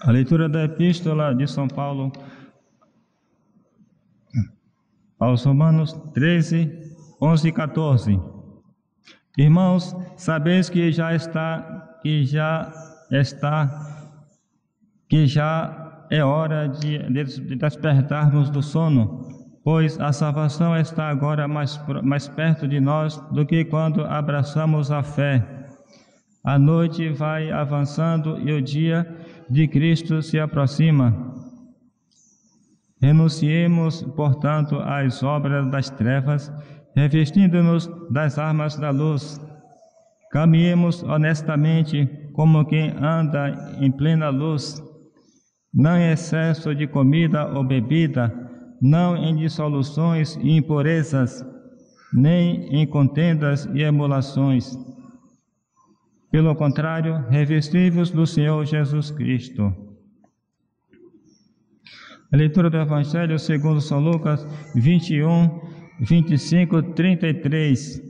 A leitura da Epístola de São Paulo aos Romanos 13, 11 e 14. Irmãos, sabeis que já é hora de despertarmos do sono, pois a salvação está agora mais perto de nós do que quando abraçamos a fé. A noite vai avançando e o dia de Cristo se aproxima. Renunciemos, portanto, às obras das trevas, revestindo-nos das armas da luz. Caminhemos honestamente como quem anda em plena luz, não em excesso de comida ou bebida, não em dissoluções e impurezas, nem em contendas e emulações. Pelo contrário, revesti-vos do Senhor Jesus Cristo. A leitura do Evangelho segundo São Lucas 21, 25, 33.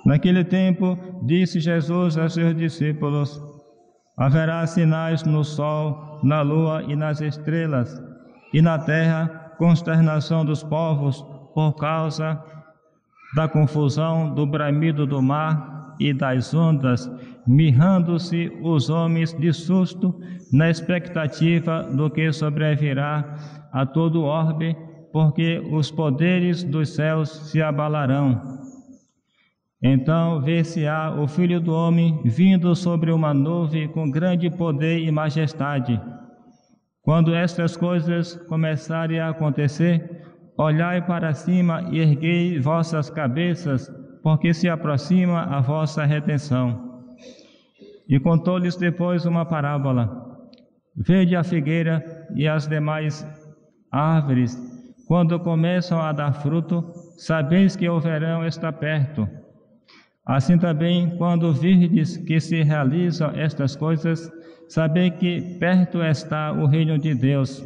Naquele tempo, disse Jesus a seus discípulos: haverá sinais no sol, na lua e nas estrelas, e na terra consternação dos povos por causa da confusão do bramido do mar e das ondas, mirrando-se os homens de susto na expectativa do que sobrevirá a todo o orbe, porque os poderes dos céus se abalarão. Então ver-se-á o Filho do Homem vindo sobre uma nuvem com grande poder e majestade. Quando estas coisas começarem a acontecer, olhai para cima e erguei vossas cabeças, porque se aproxima a vossa redenção. E contou-lhes depois uma parábola. Vede a figueira e as demais árvores, quando começam a dar fruto, sabeis que o verão está perto. Assim também, quando virdes que se realizam estas coisas, sabei que perto está o reino de Deus.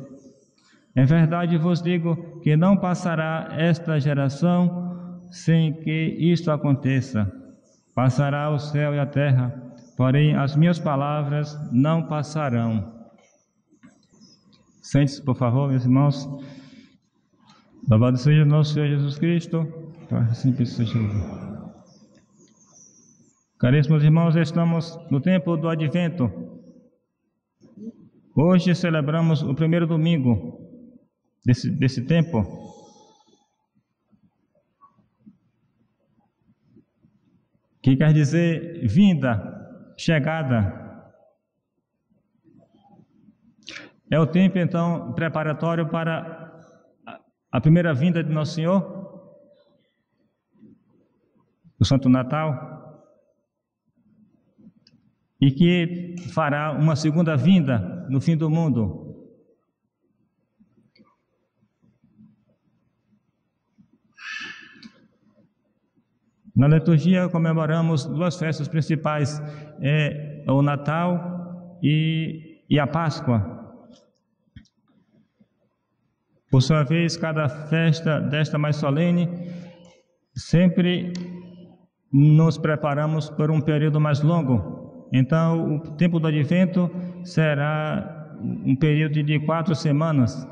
Em verdade vos digo que não passará esta geração sem que isto aconteça. Passará o céu e a terra, porém as minhas palavras não passarão. Sente-se, por favor, meus irmãos. Louvado seja nosso Senhor Jesus Cristo, para sempre seja louvado. Caríssimos irmãos, estamos no tempo do Advento. Hoje celebramos o primeiro domingo desse tempo. Que quer dizer vinda, chegada. É o tempo, então, preparatório para a primeira vinda de Nosso Senhor, o Santo Natal, e que fará uma segunda vinda no fim do mundo. Na liturgia comemoramos duas festas principais, o Natal e a Páscoa. Por sua vez, cada festa desta mais solene, sempre nos preparamos por um período mais longo. Então, o tempo do Advento será um período de 4 semanas.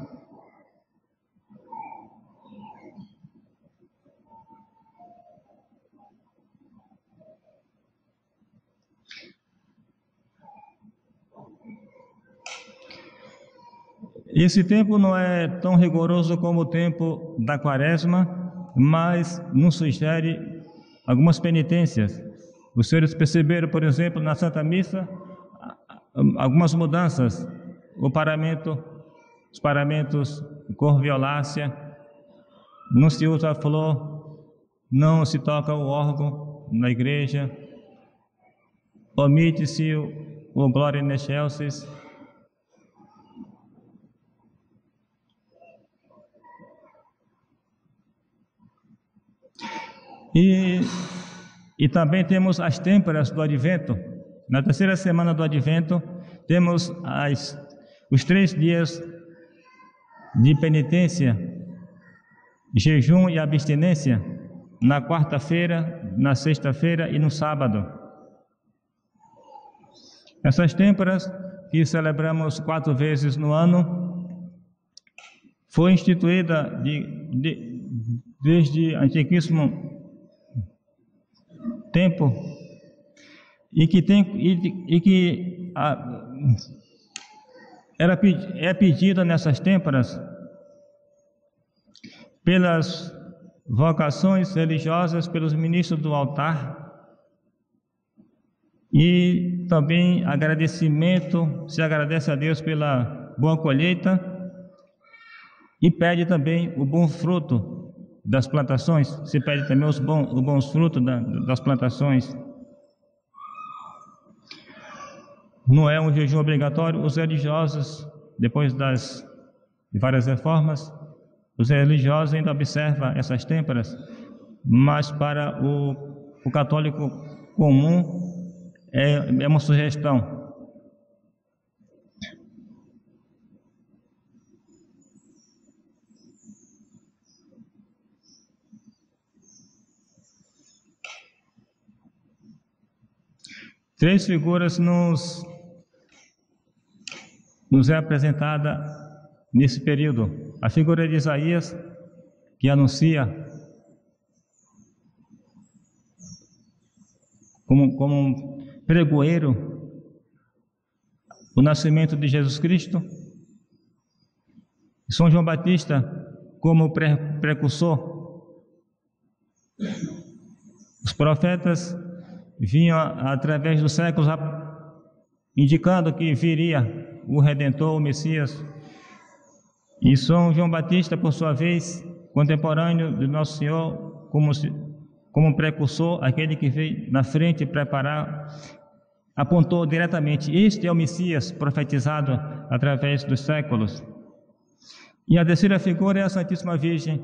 Esse tempo não é tão rigoroso como o tempo da Quaresma, mas nos sugere algumas penitências. Os senhores perceberam, por exemplo, na Santa Missa, algumas mudanças. Os paramentos cor violácea, não se usa a flor, não se toca o órgão na igreja, omite-se o Gloria in Excelsis. E também temos as têmporas do Advento. Na terceira semana do Advento, temos os 3 dias de penitência, jejum e abstinência, na quarta-feira, na sexta-feira e no sábado. Essas têmporas, que celebramos 4 vezes no ano, foi instituída desde antiquíssimo tempo e que é pedida nessas têmporas pelas vocações religiosas, pelos ministros do altar, e também agradecimento, se agradece a Deus pela boa colheita e pede também o bom fruto das plantações, se pede também os bons frutos das plantações. Não é um jejum obrigatório. Os religiosos, depois de várias reformas, os religiosos ainda observam essas têmporas, mas para o católico comum é uma sugestão. Três figuras nos é apresentada nesse período. A figura de Isaías, que anuncia como um pregoeiro o nascimento de Jesus Cristo. São João Batista como precursor. Os profetas vinham através dos séculos indicando que viria o Redentor, o Messias. E São João Batista, por sua vez, contemporâneo de Nosso Senhor, como precursor, aquele que veio na frente preparar, apontou diretamente: este é o Messias profetizado através dos séculos. E a terceira figura é a Santíssima Virgem.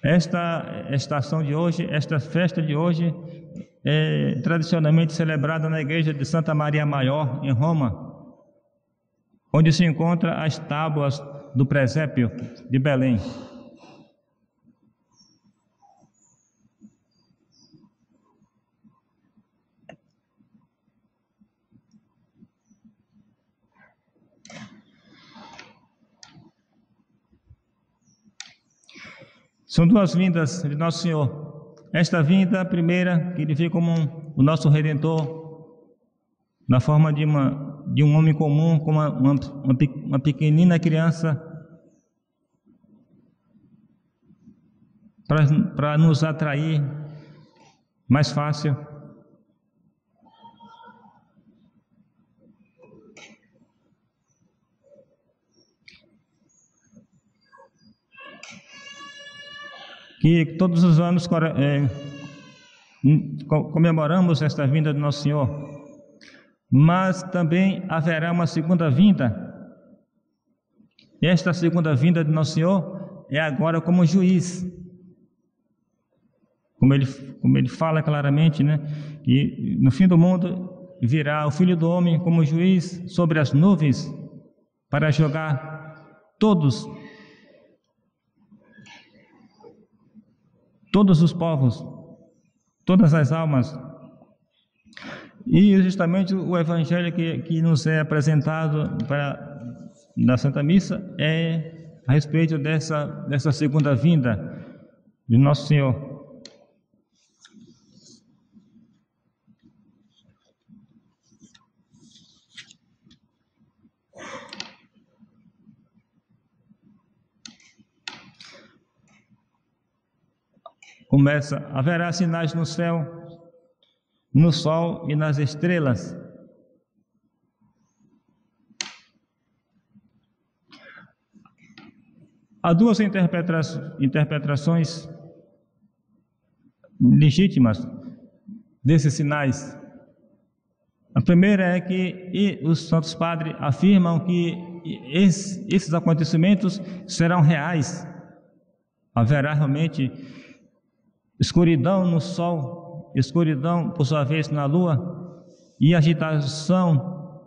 Esta estação de hoje, esta festa de hoje, é tradicionalmente celebrada na igreja de Santa Maria Maior, em Roma, onde se encontra as tábuas do presépio de Belém. São duas vindas de Nosso Senhor. Esta vinda, a primeira, que Ele veio como o nosso Redentor, na forma de um homem comum, como uma pequenina criança, para nos atrair mais fácil. Que todos os anos comemoramos esta vinda de Nosso Senhor, mas também haverá uma segunda vinda. Esta segunda vinda de Nosso Senhor é agora como juiz, como ele fala claramente, né? Que no fim do mundo virá o Filho do Homem como juiz sobre as nuvens para julgar todos os povos, todas as almas. E justamente o Evangelho que nos é apresentado na Santa Missa é a respeito dessa segunda vinda de Nosso Senhor. Começa: haverá sinais no céu, no sol e nas estrelas. Há duas interpretações legítimas desses sinais. A primeira é que os santos padres afirmam que esses acontecimentos serão reais. Haverá realmente escuridão no sol, escuridão por sua vez na lua, e agitação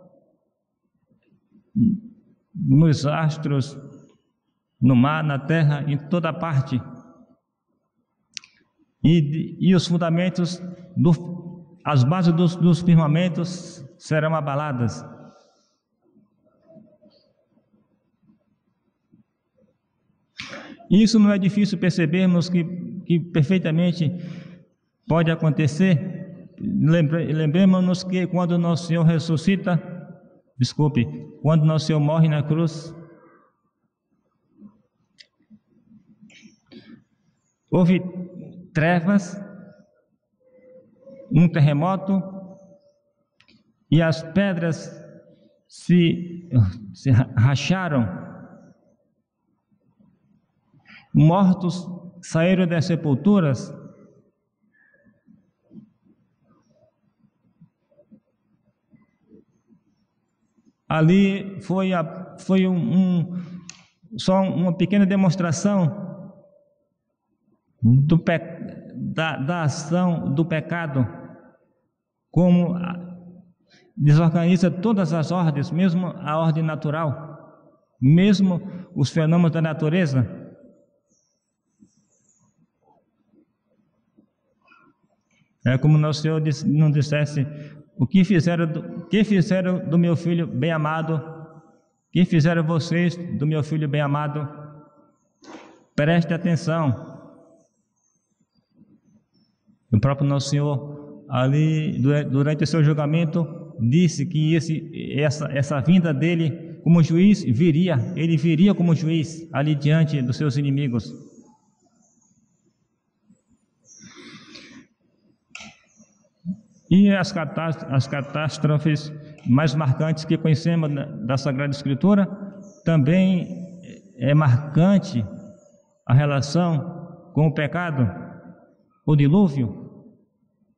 nos astros, no mar, na terra, em toda parte. E os fundamentos as bases dos firmamentos serão abaladas. Isso não é difícil percebermos que perfeitamente pode acontecer. Lembremos-nos que quando nosso Senhor quando nosso Senhor morre na cruz, houve trevas, um terremoto, e as pedras se racharam, mortos saíram das sepulturas. Ali foi só uma pequena demonstração da ação do pecado, como desorganiza todas as ordens, mesmo a ordem natural, mesmo os fenômenos da natureza. É como nosso Senhor não dissesse: o que fizeram do meu filho bem amado? Que fizeram vocês do meu filho bem amado? Preste atenção. O próprio nosso Senhor, ali durante o seu julgamento, disse que essa vinda dele como juiz ele viria como juiz ali diante dos seus inimigos. E as catástrofes mais marcantes que conhecemos da Sagrada Escritura, também é marcante a relação com o pecado, o dilúvio,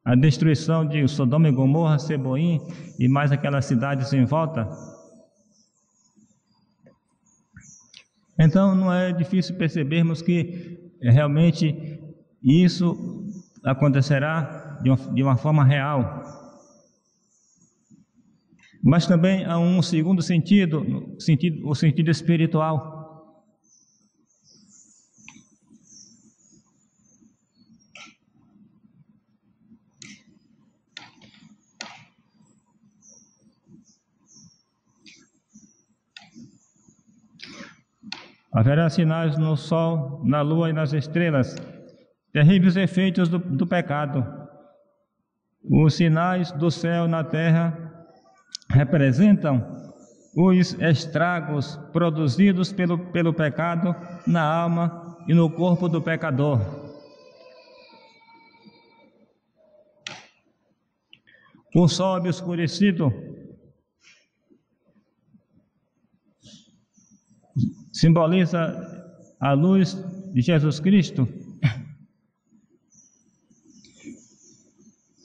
a destruição de Sodoma e Gomorra, Seboim e mais aquelas cidades em volta. Então não é difícil percebermos que realmente isso acontecerá de uma forma real. Mas também há um segundo sentido, o sentido espiritual. Haverá sinais no sol, na lua e nas estrelas, terríveis efeitos do pecado. Os sinais do céu na terra representam os estragos produzidos pelo pecado na alma e no corpo do pecador. O sol obscurecido simboliza a luz de Jesus Cristo,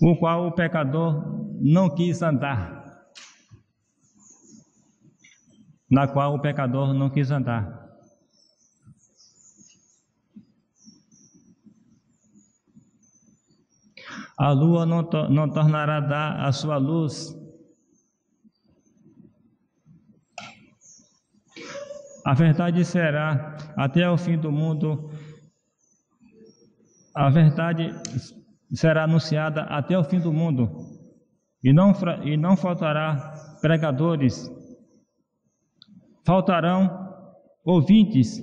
o qual o pecador não quis andar, na qual o pecador não quis andar. A lua não tornará dar a sua luz. A verdade será até o fim do mundo. A verdade será anunciada até o fim do mundo, e não faltará pregadores. Faltarão ouvintes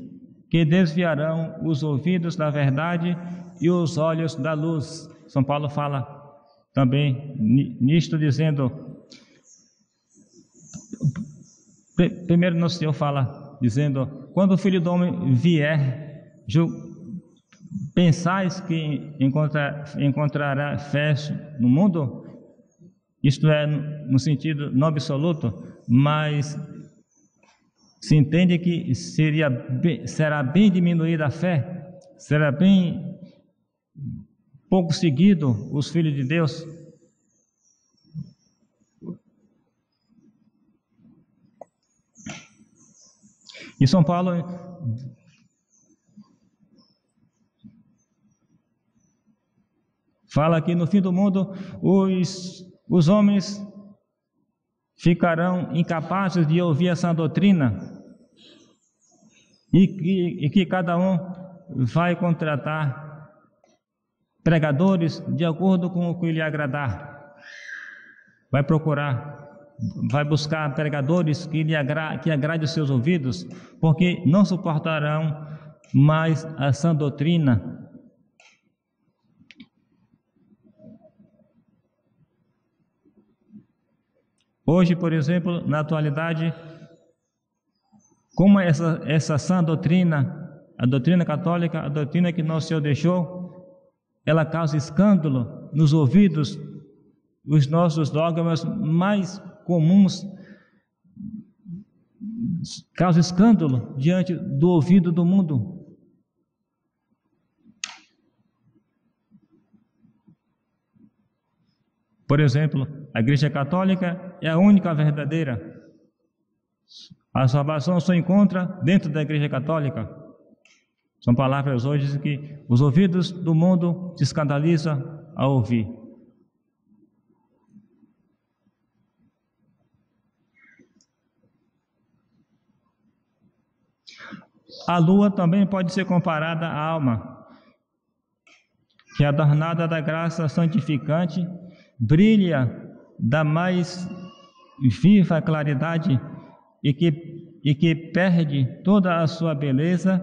que desviarão os ouvidos da verdade e os olhos da luz. São Paulo fala também nisto, dizendo, primeiro nosso Senhor fala, dizendo: quando o Filho do Homem vier, pensais que encontrará fé no mundo? Isto é, no sentido não absoluto, mas se entende que será bem diminuída a fé, será bem pouco seguido os filhos de Deus. E São Paulo fala que no fim do mundo os homens ficarão incapazes de ouvir essa doutrina, e que cada um vai contratar pregadores de acordo com o que lhe agradar. vai procurar, vai buscar pregadores que agrade os seus ouvidos, porque não suportarão mais a sã doutrina. Hoje, por exemplo, na atualidade, como essa sã doutrina, a doutrina católica, a doutrina que Nosso Senhor deixou, ela causa escândalo nos ouvidos, os nossos dogmas mais comuns causam escândalo diante do ouvido do mundo. Por exemplo, a Igreja Católica é a única verdadeira. A salvação só encontra dentro da Igreja Católica. São palavras hoje que os ouvidos do mundo se escandalizam a ouvir. A lua também pode ser comparada à alma, que é adornada da graça santificante, brilha da mais viva claridade e que perde toda a sua beleza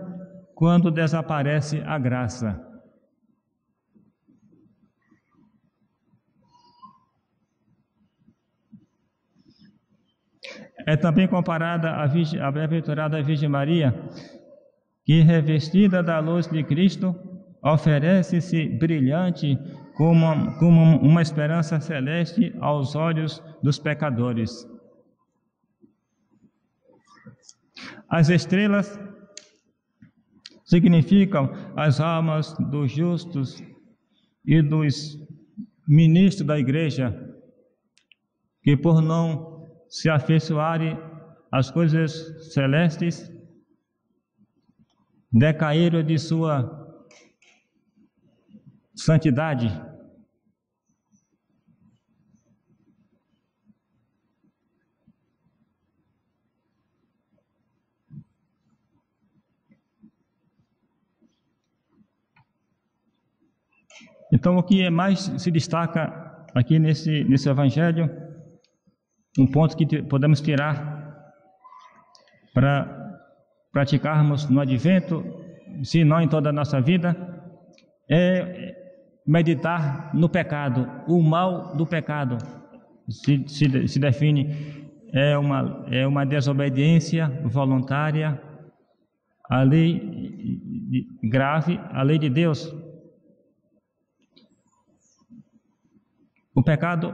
quando desaparece a graça. É também comparada à bem-aventurada Virgem Maria, que, revestida da luz de Cristo, oferece-se brilhante como uma esperança celeste aos olhos dos pecadores. As estrelas significam as almas dos justos e dos ministros da Igreja, que por não se afeiçoarem às coisas celestes, decaíram de sua santidade. Então, o que mais se destaca aqui nesse Evangelho, um ponto que podemos tirar para praticarmos no Advento, se não em toda a nossa vida, é meditar no pecado. O mal do pecado se define, é uma desobediência voluntária à lei grave, à lei de Deus. O pecado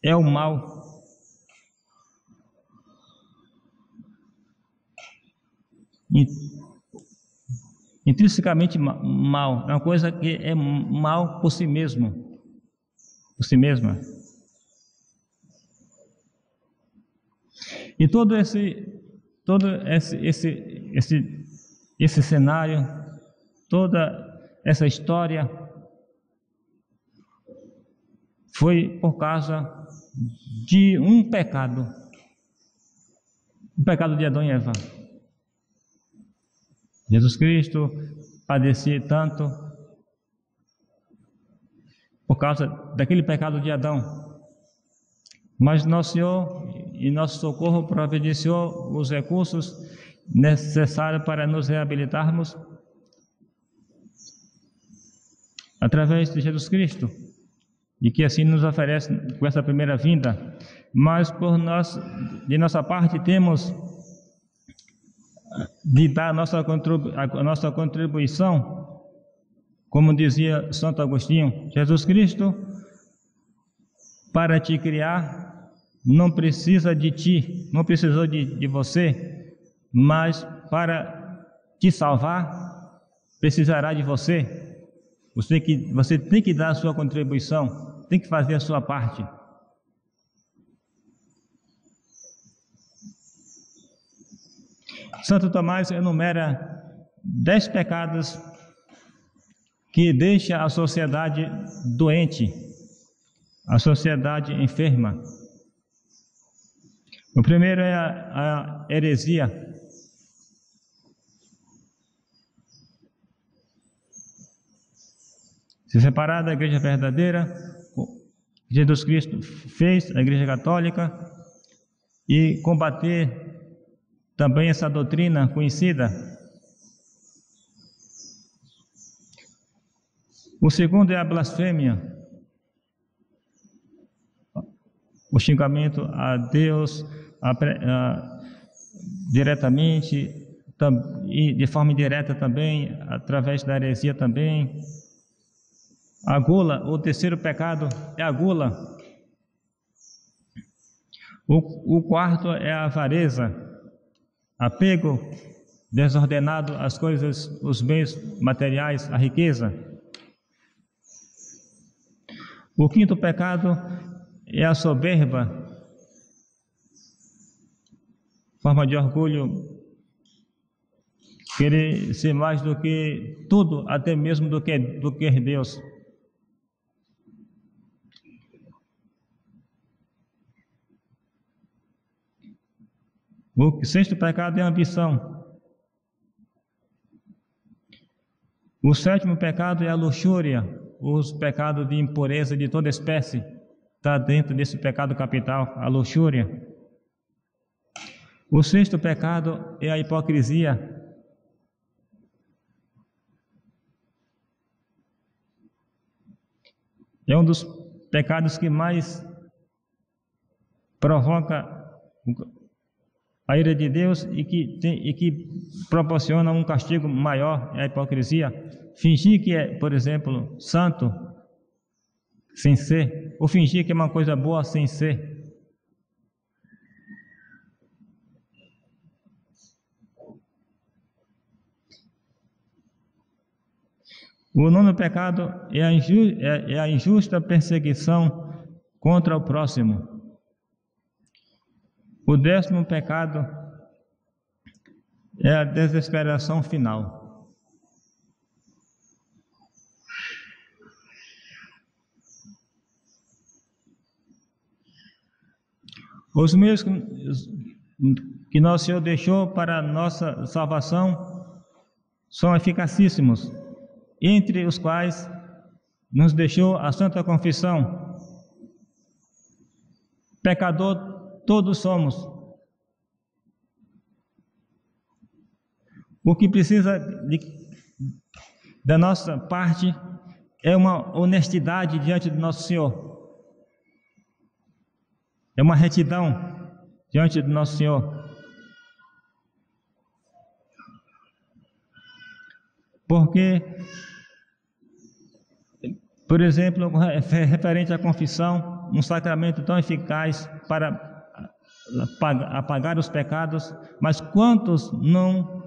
é o mal. Intrinsecamente mal, é uma coisa que é mal por si mesmo, por si mesma. E todo esse cenário, toda essa história foi por causa de um pecado, o pecado de Adão e Eva. Jesus Cristo padecia tanto por causa daquele pecado de Adão, mas Nosso Senhor, em nosso socorro, providenciou os recursos necessários para nos reabilitarmos através de Jesus Cristo, e que assim nos oferece com essa primeira vinda. Mas de nossa parte temos de dar a nossa contribuição, como dizia Santo Agostinho: Jesus Cristo, para te criar, não precisa de ti, não precisou de você, mas para te salvar, precisará de você. Você tem que dar a sua contribuição, tem que fazer a sua parte. Santo Tomás enumera 10 pecados que deixam a sociedade doente, a sociedade enferma. O primeiro é a heresia. Se separar da igreja verdadeira, Jesus Cristo fez, a Igreja Católica, e combater também essa doutrina conhecida. O segundo é a blasfêmia, o xingamento a Deus diretamente e de forma indireta também, através da heresia também. A gula, o terceiro pecado é a gula. O quarto é a avareza, apego desordenado às coisas, os bens materiais, a riqueza. O quinto pecado é a soberba, forma de orgulho, querer ser mais do que tudo, até mesmo do que Deus. O sexto pecado é a ambição. O sétimo pecado é a luxúria, os pecados de impureza de toda espécie. Está dentro desse pecado capital, a luxúria. O sexto pecado é a hipocrisia. É um dos pecados que mais provoca a ira de Deus e que proporciona um castigo maior, é a hipocrisia. Fingir que é, por exemplo, santo, sem ser, ou fingir que é uma coisa boa sem ser. O nono pecado é a injusta perseguição contra o próximo. O décimo pecado é a desesperação final. Os meios que nosso Senhor deixou para a nossa salvação são eficacíssimos, entre os quais nos deixou a Santa Confissão. Pecador todos somos. O que precisa da nossa parte é uma honestidade diante do nosso Senhor. É uma retidão diante do nosso Senhor. Porque, por exemplo, referente à confissão, um sacramento tão eficaz para apagar os pecados, mas quantos não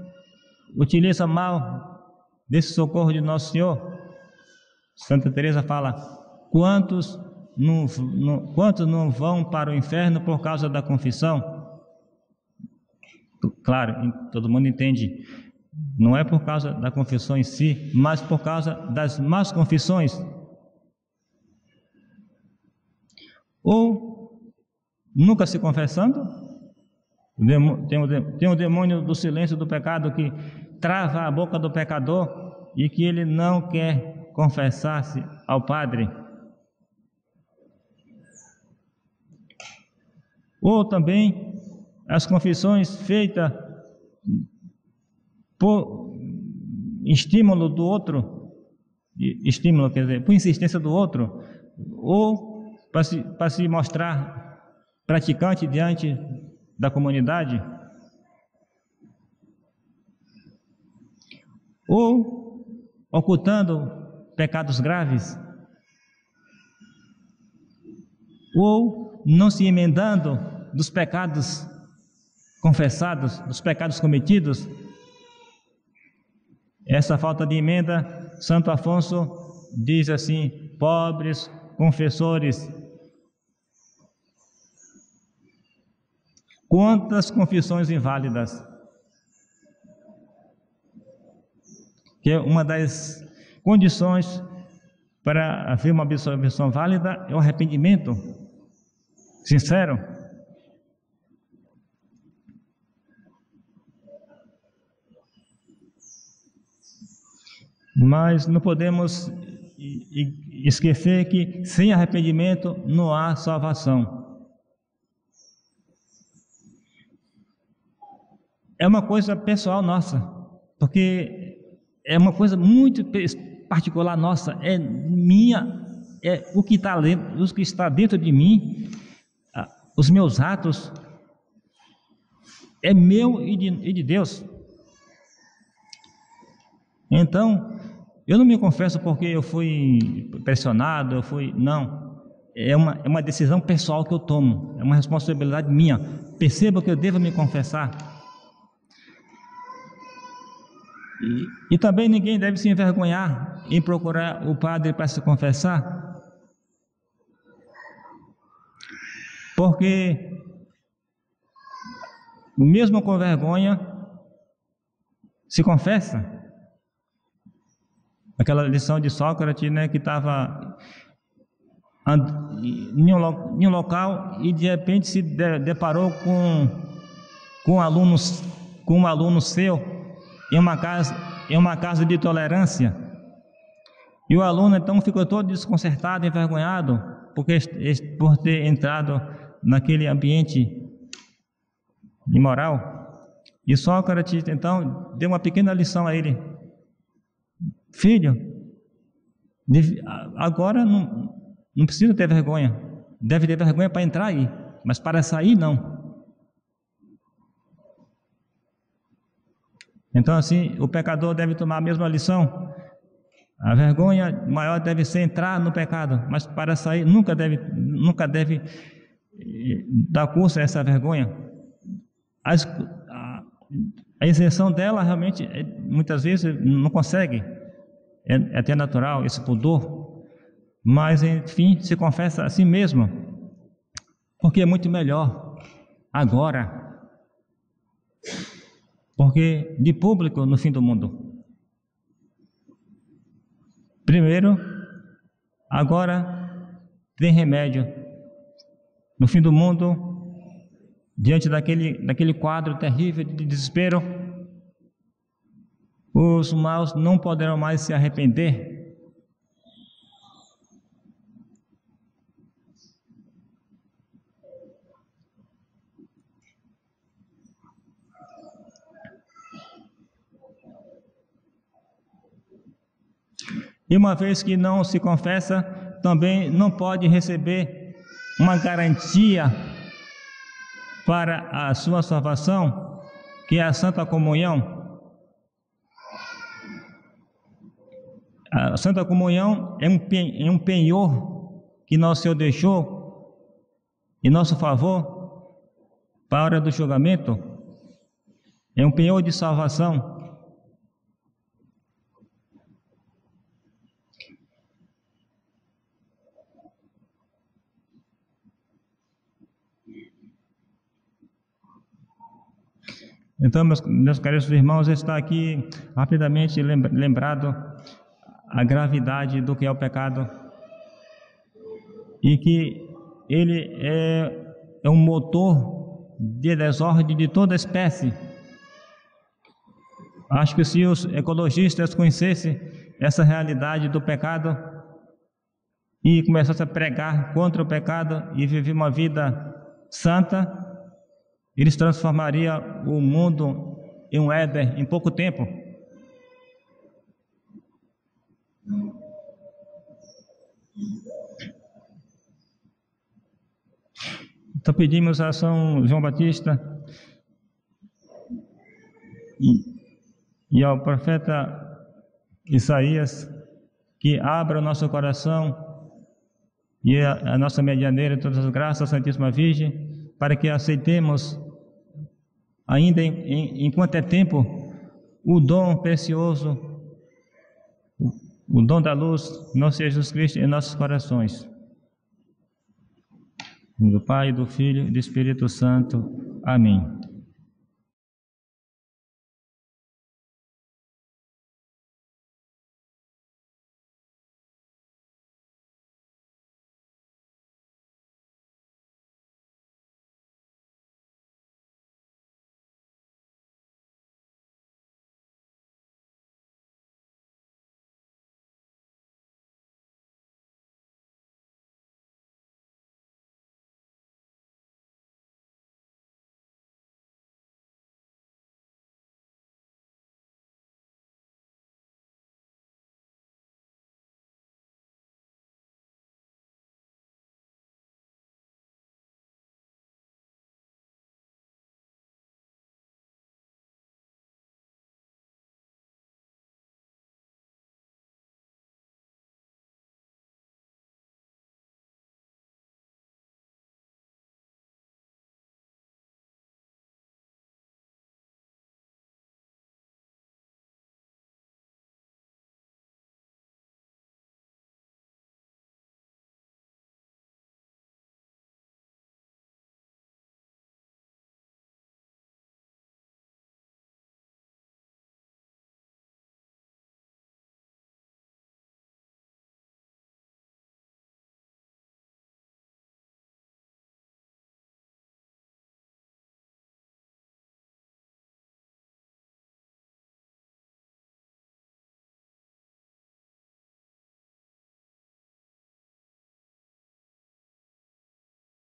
utilizam mal desse socorro de Nosso Senhor? Santa Teresa fala: quantos não vão para o inferno por causa da confissão? Claro, todo mundo entende, não é por causa da confissão em si, mas por causa das más confissões. Ou nunca se confessando, tem o demônio do silêncio do pecado que trava a boca do pecador e que ele não quer confessar-se ao Padre. Ou também as confissões feitas por estímulo do outro, quer dizer, por insistência do outro, ou para se mostrar praticante diante da comunidade, ou ocultando pecados graves, ou não se emendando dos pecados confessados, dos pecados cometidos. Essa falta de emenda, Santo Afonso diz assim: pobres confessores. Quantas confissões inválidas! Que é uma das condições para haver uma absolvição válida é o arrependimento sincero. Mas não podemos e esquecer que sem arrependimento não há salvação. É uma coisa pessoal nossa, porque é uma coisa muito particular nossa, é minha, é o que está dentro de mim, os meus atos, é meu e de Deus. Então, eu não me confesso porque eu fui pressionado, não. É uma decisão pessoal que eu tomo, é uma responsabilidade minha. Perceba que eu devo me confessar. E também ninguém deve se envergonhar em procurar o padre para se confessar, porque mesmo com vergonha se confessa. Aquela lição de Sócrates, né, que estava em um local e de repente se deparou com um aluno seu em uma casa de tolerância, e o aluno então ficou todo desconcertado, envergonhado por ter entrado naquele ambiente imoral. E Sócrates então deu uma pequena lição a ele: filho, agora não precisa ter vergonha, deve ter vergonha para entrar aí, mas para sair não. Então assim, o pecador deve tomar a mesma lição. A vergonha maior deve ser entrar no pecado, mas para sair nunca deve dar curso a essa vergonha. A isenção dela realmente muitas vezes não consegue, é até natural esse pudor, mas enfim, se confessa a si mesmo, porque é muito melhor agora, porque de público no fim do mundo. Primeiro, agora tem remédio. No fim do mundo, diante daquele quadro terrível de desespero, os maus não poderão mais se arrepender. E uma vez que não se confessa, também não pode receber uma garantia para a sua salvação, que é a Santa Comunhão. A Santa Comunhão é um penhor que nosso Senhor deixou em nosso favor para a hora do julgamento. É um penhor de salvação. Então, meus caros irmãos, está aqui rapidamente lembrado a gravidade do que é o pecado e que ele é um motor de desordem de toda espécie. Acho que se os ecologistas conhecessem essa realidade do pecado e começassem a pregar contra o pecado e viver uma vida santa, eles transformariam o mundo em um Éden em pouco tempo. Então pedimos a São João Batista e ao profeta Isaías que abra o nosso coração e a nossa medianeira de todas as graças, a Santíssima Virgem, para que aceitemos, ainda enquanto é tempo, o dom precioso, o dom da luz, nosso Jesus Cristo, em nossos corações. Do Pai, do Filho e do Espírito Santo. Amém.